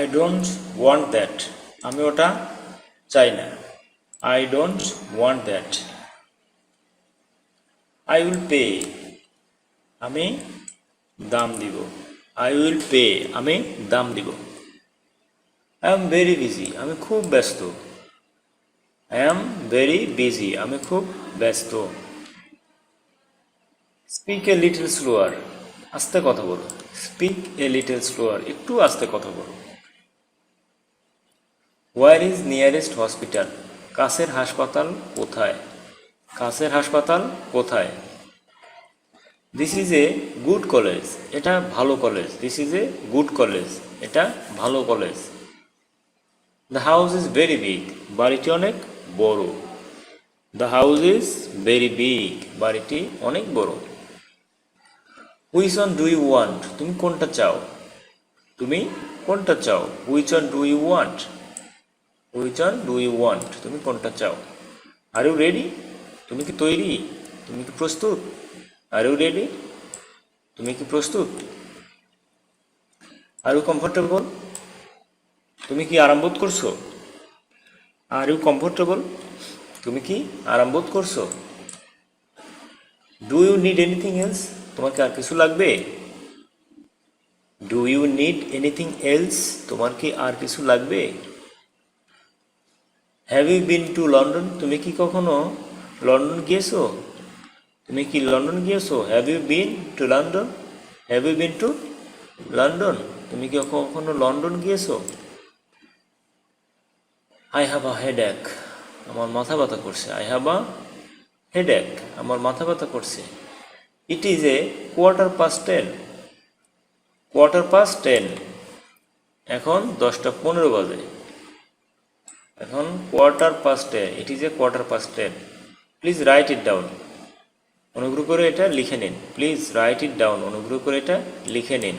I don't want that. আমি ওটা চাই না। I don't want that. I will pay. আমি দাম দিব। I will pay. আমি দাম দিব। I am very busy. আমি খুব ব্যস্ত। I am very busy. আমি খুব ব্যস্ত। Speak a little slower. আস্তে কথা বলো। Speak a little slower. একটু আস্তে কথা বলো। Where is nearest hospital? কাছের হাসপাতাল কোথায়? কাছের হাসপাতাল কোথায়? This is a good college. এটা ভালো college. This is a good college. এটা ভালো college. The house is very big. বাড়িটি অনেক বড়। The house is very big. বাড়িটি অনেক বড়। Which one do you want? তুমি কোনটা চাও? তুমি কোনটা চাও? Which one do you want? Which one do you want? তুমি কোনটা চাও? Are you ready? তুমি কি তৈরি? তুমি কি প্রস্তুত? Are you ready? তুমি কি প্রস্তুত? Are you comfortable? তুমি কি আরাম বোধ করছো? Are you comfortable? তুমি কি আরাম বোধ করছো? Do you need anything else? তোমার কি আর কিছু লাগবে? Do you need anything else? তোমার কি আর কিছু লাগবে? Have you been to London? তুমি কি কখনো লন্ডন গিয়েছো? তুমি কি লন্ডন গিয়েছো? Have you been to London? Have you been to London? তুমি কি কখনো লন্ডন গিয়েছো? I have a headache. আমার মাথা ব্যথা করছে। I have a headache. আমার মাথা ব্যথা করছে। It is a 10:15. 10:15. এখন 10:15 বাজে। এখন 10:15. It is a 10:15. Please write it down. অনুগ্রহ করে এটা লিখে নিন। Please write it down. অনুগ্রহ করে এটা লিখে নিন।